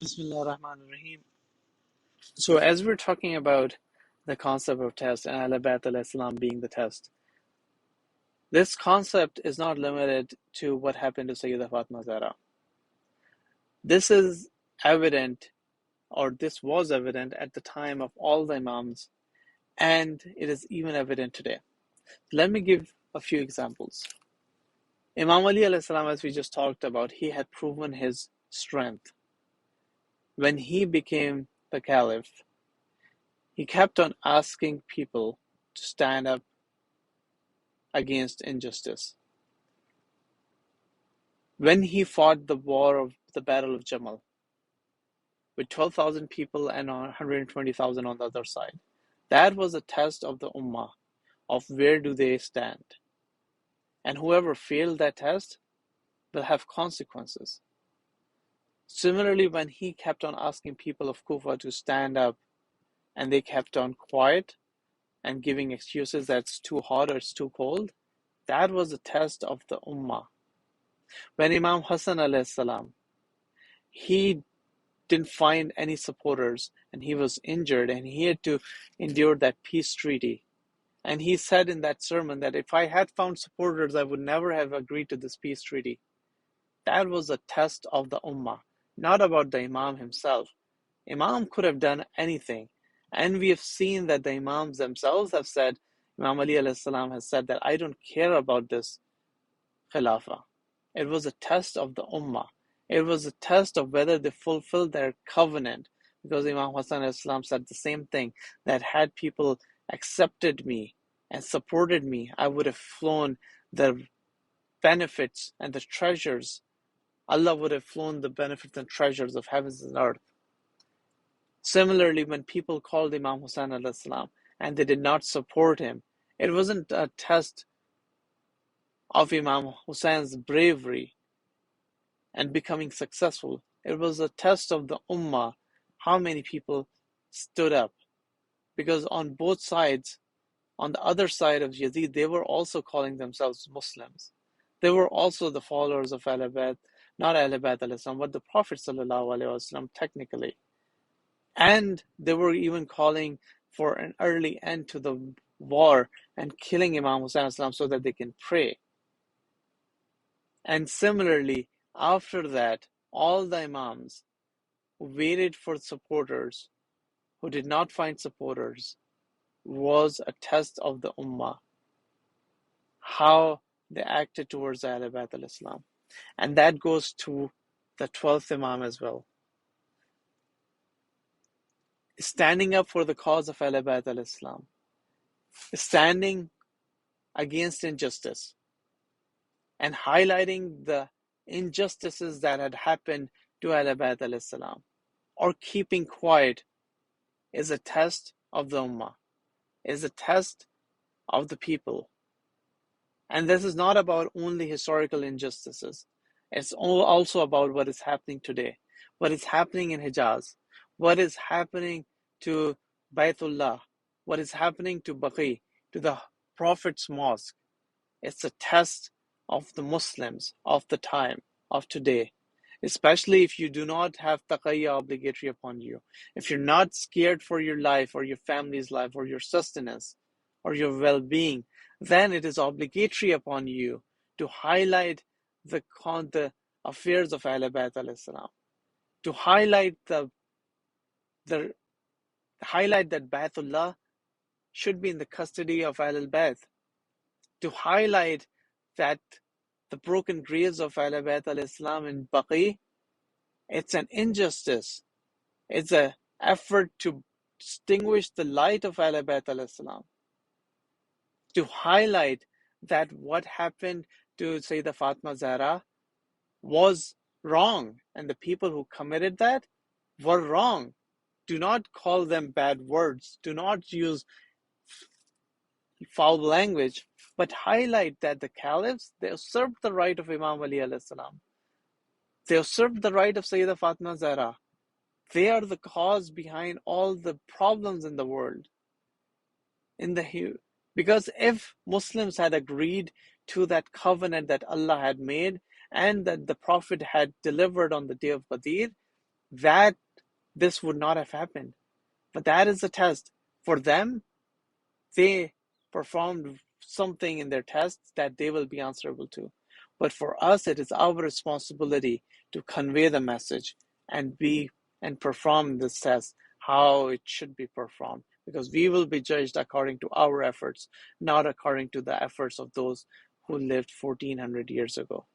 Bismillah ar-Rahman ar-Rahim. So as we're talking about the concept of test and Ahl-e-Bait AS being the test, this concept is not limited to what happened to Syeda Fatima Zehra. This is evident, or this was evident at the time of all the Imams, and it is even evident today. Let me give a few examples. Imam Ali AS, as we just talked about, he had proven his strength. When he became the caliph, he kept on asking people to stand up against injustice. When he fought the Battle of Jamal, with 12,000 people and 120,000 on the other side, that was a test of the Ummah, of where do they stand. And whoever failed that test will have consequences. Similarly, when he kept on asking people of Kufa to stand up, and they kept on quiet and giving excuses that it's too hot or it's too cold, that was a test of the Ummah. When Imam Hasan AS, he didn't find any supporters and he was injured and he had to endure that peace treaty. And he said in that sermon that if I had found supporters, I would never have agreed to this peace treaty. That was a test of the Ummah, not about the Imam himself. Imam could have done anything. And we have seen that the Imams themselves have said, Imam Ali AS has said that I don't care about this Khilafah. It was a test of the Ummah. It was a test of whether they fulfilled their covenant. Because Imam Hussain AS said the same thing, that had people accepted me and supported me, I would have flown the benefits and the treasures. Allah would have flown the benefits and treasures of heavens and earth. Similarly, when people called Imam Hussain AS and they did not support him, it wasn't a test of Imam Hussein's bravery and becoming successful. It was a test of the Ummah, how many people stood up. Because on both sides, on the other side of Yazid, they were also calling themselves Muslims. They were also the followers of Ahl-e-Bait, not Ahl-e-Bait AS, but the Prophet ﷺ technically. And they were even calling for an early end to the war and killing Imam Hussain so that they can pray. And similarly, after that, all the Imams who waited for supporters, who did not find supporters, was a test of the Ummah, how they acted towards Ahl-e-Bait al-Islam. And that goes to the 12th Imam as well. Standing up for the cause of Ahl-e-Bait al-Islam, standing against injustice, and highlighting the injustices that had happened to Ahl-e-Bait al-Islam, or keeping quiet, is a test of the Ummah, is a test of the people. And this is not about only historical injustices. It's also about what is happening today, what is happening in Hijaz, what is happening to Baytullah, what is happening to Baqi, to the Prophet's Mosque. It's a test of the Muslims of the time, of today. Especially if you do not have taqiyya obligatory upon you. If you're not scared for your life or your family's life or your sustenance or your well-being, then it is obligatory upon you to highlight the affairs of Ahl-e-Bait al-Islam, to highlight highlight that Baytullah should be in the custody of Ahl-e-Bait, to highlight that the broken graves of Ahl-e-Bait al-Islam in Baqi, it's an injustice. It's an effort to extinguish the light of Ahl-e-Bait al-Islam, to highlight that what happened to Syeda Fatima Zehra was wrong, and the people who committed that were wrong. Do not call them bad words. Do not use foul language, but highlight that the caliphs, they usurped the right of Imam Ali AS. They usurped the right of Syeda Fatima Zehra. They are the cause behind all the problems in the world. Because if Muslims had agreed to that covenant that Allah had made and that the Prophet had delivered on the day of Badr, that this would not have happened. But that is a test. For them, they performed something in their tests that they will be answerable to. But for us, it is our responsibility to convey the message and perform this test how it should be performed, because we will be judged according to our efforts, not according to the efforts of those who lived 1400 years ago.